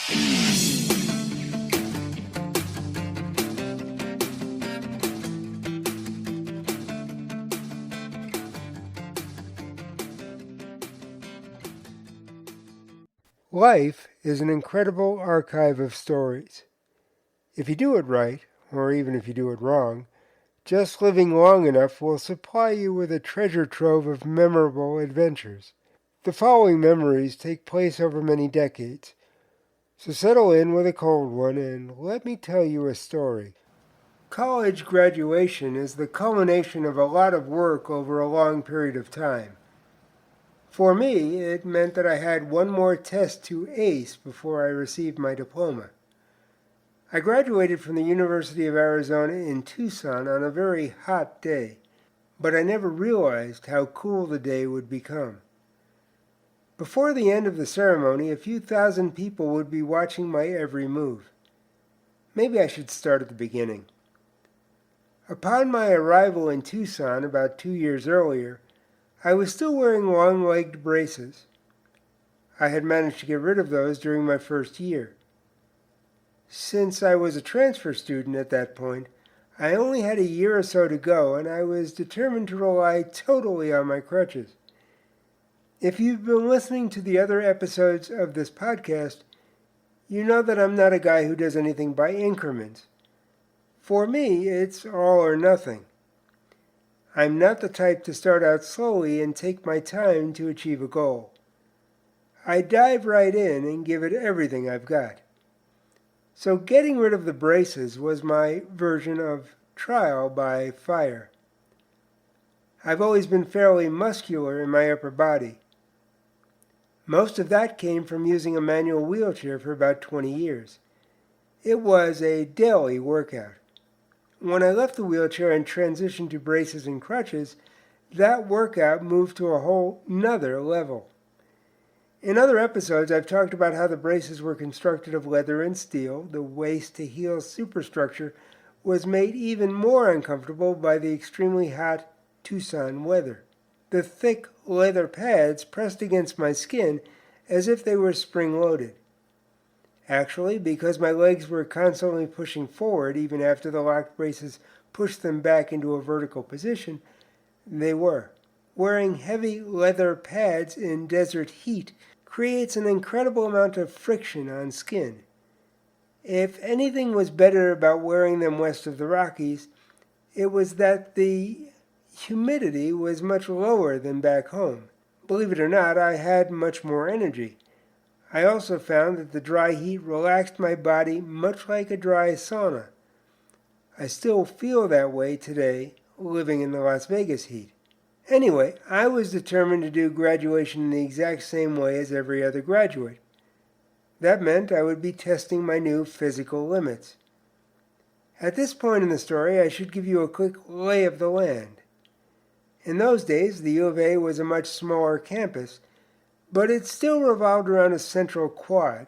Life is an incredible archive of stories. If you do it right, or even if you do it wrong, just living long enough will supply you with a treasure trove of memorable adventures. The following memories take place over many decades, so settle in with a cold one and let me tell you a story. College graduation is the culmination of a lot of work over a long period of time. For me, it meant that I had one more test to ace before I received my diploma. I graduated from the University of Arizona in Tucson on a very hot day, but I never realized how cool the day would become. Before the end of the ceremony, a few thousand people would be watching my every move. Maybe I should start at the beginning. Upon my arrival in Tucson about 2 years earlier, I was still wearing long-legged braces. I had managed to get rid of those during my first year. Since I was a transfer student at that point, I only had a year or so to go, and I was determined to rely totally on my crutches. If you've been listening to the other episodes of this podcast, you know that I'm not a guy who does anything by increments. For me, it's all or nothing. I'm not the type to start out slowly and take my time to achieve a goal. I dive right in and give it everything I've got. So getting rid of the braces was my version of trial by fire. I've always been fairly muscular in my upper body. Most of that came from using a manual wheelchair for about 20 years. It was a daily workout. When I left the wheelchair and transitioned to braces and crutches, that workout moved to a whole nother level. In other episodes, I've talked about how the braces were constructed of leather and steel. The waist-to-heel superstructure was made even more uncomfortable by the extremely hot Tucson weather. The thick leather pads pressed against my skin as if they were spring-loaded. Actually, because my legs were constantly pushing forward even after the locked braces pushed them back into a vertical position, they were. Wearing heavy leather pads in desert heat creates an incredible amount of friction on skin. If anything was better about wearing them west of the Rockies, it was that the humidity was much lower than back home. Believe it or not, I had much more energy. I also found that the dry heat relaxed my body much like a dry sauna. I still feel that way today, living in the Las Vegas heat. Anyway, I was determined to do graduation in the exact same way as every other graduate. That meant I would be testing my new physical limits. At this point in the story, I should give you a quick lay of the land. In those days, the U of A was a much smaller campus, but it still revolved around a central quad.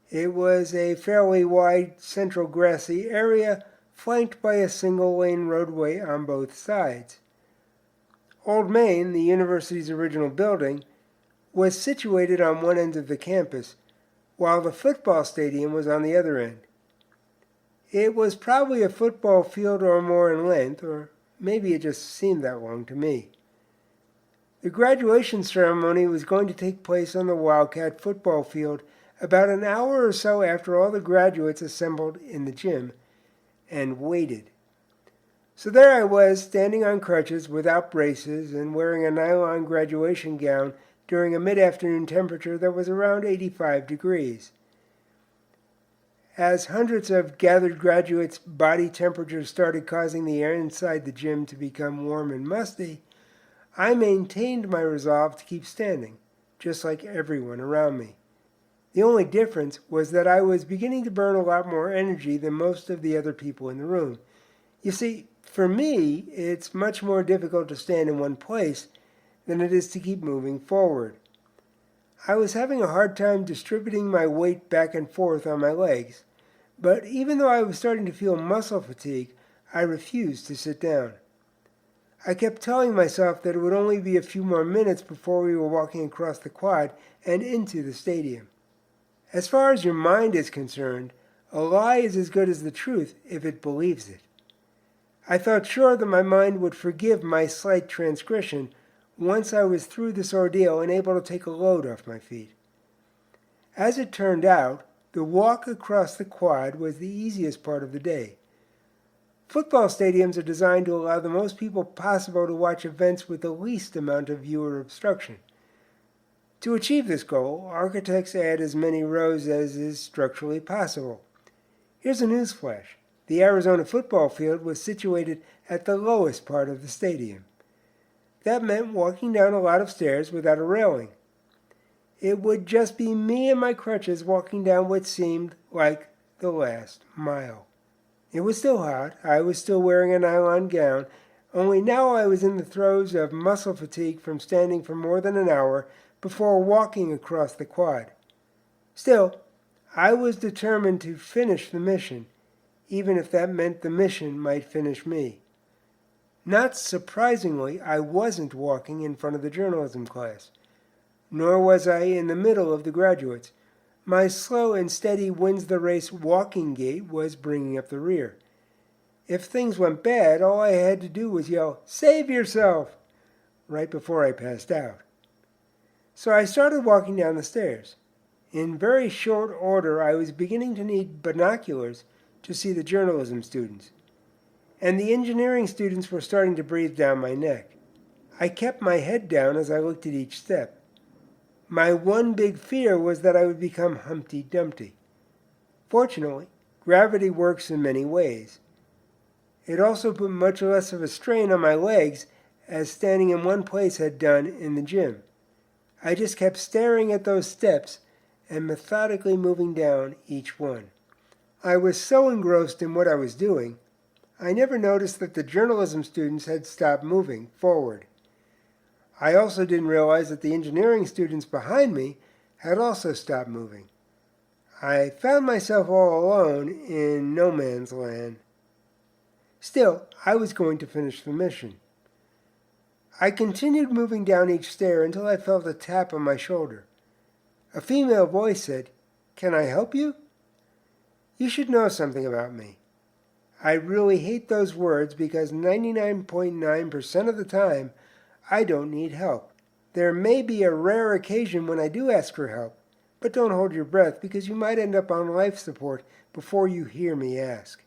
It was a fairly wide central grassy area flanked by a single-lane roadway on both sides. Old Main, the university's original building, was situated on one end of the campus, while the football stadium was on the other end. It was probably a football field or more in length, or maybe it just seemed that long to me. The graduation ceremony was going to take place on the Wildcat football field about an hour or so after all the graduates assembled in the gym and waited. So there I was, standing on crutches without braces and wearing a nylon graduation gown during a mid-afternoon temperature that was around 85 degrees. As hundreds of gathered graduates' body temperatures started causing the air inside the gym to become warm and musty, I maintained my resolve to keep standing, just like everyone around me. The only difference was that I was beginning to burn a lot more energy than most of the other people in the room. You see, for me, it's much more difficult to stand in one place than it is to keep moving forward. I was having a hard time distributing my weight back and forth on my legs, but even though I was starting to feel muscle fatigue, I refused to sit down. I kept telling myself that it would only be a few more minutes before we were walking across the quad and into the stadium. As far as your mind is concerned, a lie is as good as the truth if it believes it. I felt sure that my mind would forgive my slight transgression once I was through this ordeal and able to take a load off my feet. As it turned out, the walk across the quad was the easiest part of the day. Football stadiums are designed to allow the most people possible to watch events with the least amount of viewer obstruction. To achieve this goal, architects add as many rows as is structurally possible. Here's a newsflash. The Arizona football field was situated at the lowest part of the stadium. That meant walking down a lot of stairs without a railing. It would just be me and my crutches walking down what seemed like the last mile. It was still hot. I was still wearing a nylon gown, only now I was in the throes of muscle fatigue from standing for more than an hour before walking across the quad. Still, I was determined to finish the mission, even if that meant the mission might finish me. Not surprisingly, I wasn't walking in front of the journalism class, nor was I in the middle of the graduates. My slow and steady wins-the-race walking gait was bringing up the rear. If things went bad, all I had to do was yell, "Save yourself!" right before I passed out. So I started walking down the stairs. In very short order, I was beginning to need binoculars to see the journalism students. And the engineering students were starting to breathe down my neck. I kept my head down as I looked at each step. My one big fear was that I would become Humpty Dumpty. Fortunately, gravity works in many ways. It also put much less of a strain on my legs as standing in one place had done in the gym. I just kept staring at those steps and methodically moving down each one. I was so engrossed in what I was doing, I never noticed that the journalism students had stopped moving forward. I also didn't realize that the engineering students behind me had also stopped moving. I found myself all alone in no man's land. Still, I was going to finish the mission. I continued moving down each stair until I felt a tap on my shoulder. A female voice said, "Can I help you?" You should know something about me. I really hate those words because 99.9% of the time, I don't need help. There may be a rare occasion when I do ask for help, but don't hold your breath because you might end up on life support before you hear me ask.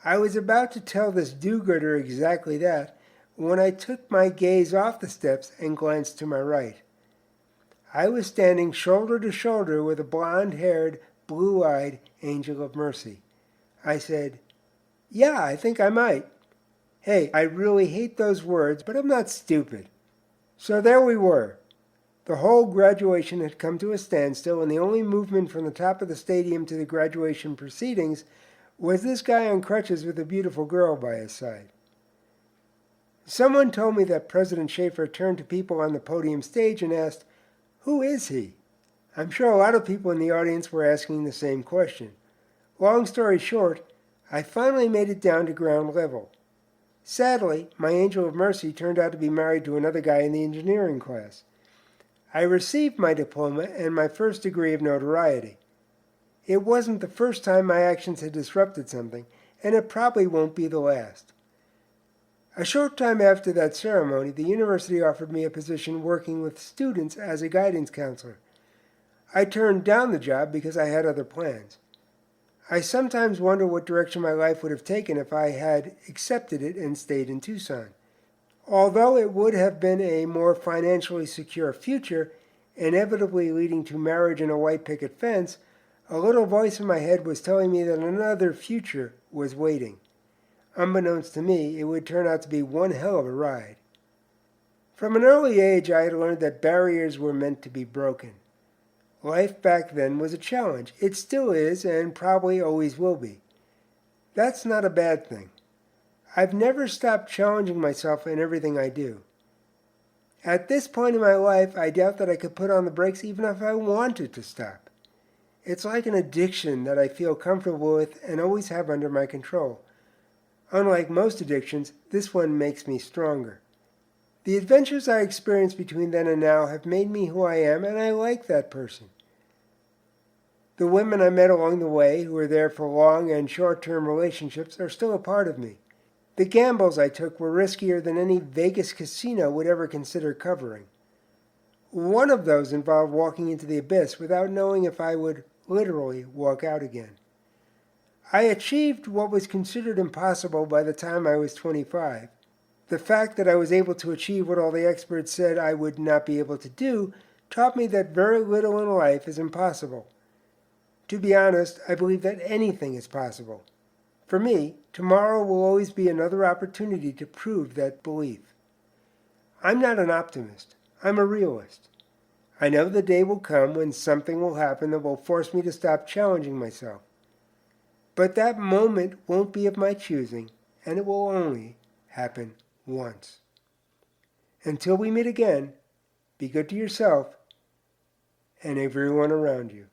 I was about to tell this do-gooder exactly that when I took my gaze off the steps and glanced to my right. I was standing shoulder to shoulder with a blonde-haired, blue-eyed angel of mercy. I said, "Yeah, I think I might. Hey, I really hate those words, but I'm not stupid." So there we were. The whole graduation had come to a standstill, and the only movement from the top of the stadium to the graduation proceedings was this guy on crutches with a beautiful girl by his side. Someone told me that President Schaefer turned to people on the podium stage and asked, "Who is he?" I'm sure a lot of people in the audience were asking the same question. Long story short, I finally made it down to ground level. Sadly, my angel of mercy turned out to be married to another guy in the engineering class. I received my diploma and my first degree of notoriety. It wasn't the first time my actions had disrupted something, and it probably won't be the last. A short time after that ceremony, the university offered me a position working with students as a guidance counselor. I turned down the job because I had other plans. I sometimes wonder what direction my life would have taken if I had accepted it and stayed in Tucson. Although it would have been a more financially secure future, inevitably leading to marriage and a white picket fence, a little voice in my head was telling me that another future was waiting. Unbeknownst to me, it would turn out to be one hell of a ride. From an early age, I had learned that barriers were meant to be broken. Life back then was a challenge. It still is, and probably always will be. That's not a bad thing. I've never stopped challenging myself in everything I do. At this point in my life, I doubt that I could put on the brakes even if I wanted to stop. It's like an addiction that I feel comfortable with and always have under my control. Unlike most addictions, this one makes me stronger. The adventures I experienced between then and now have made me who I am, and I like that person. The women I met along the way, who were there for long and short-term relationships, are still a part of me. The gambles I took were riskier than any Vegas casino would ever consider covering. One of those involved walking into the abyss without knowing if I would literally walk out again. I achieved what was considered impossible by the time I was 25. The fact that I was able to achieve what all the experts said I would not be able to do taught me that very little in life is impossible. To be honest, I believe that anything is possible. For me, tomorrow will always be another opportunity to prove that belief. I'm not an optimist. I'm a realist. I know the day will come when something will happen that will force me to stop challenging myself. But that moment won't be of my choosing, and it will only happen once. Until we meet again, be good to yourself and everyone around you.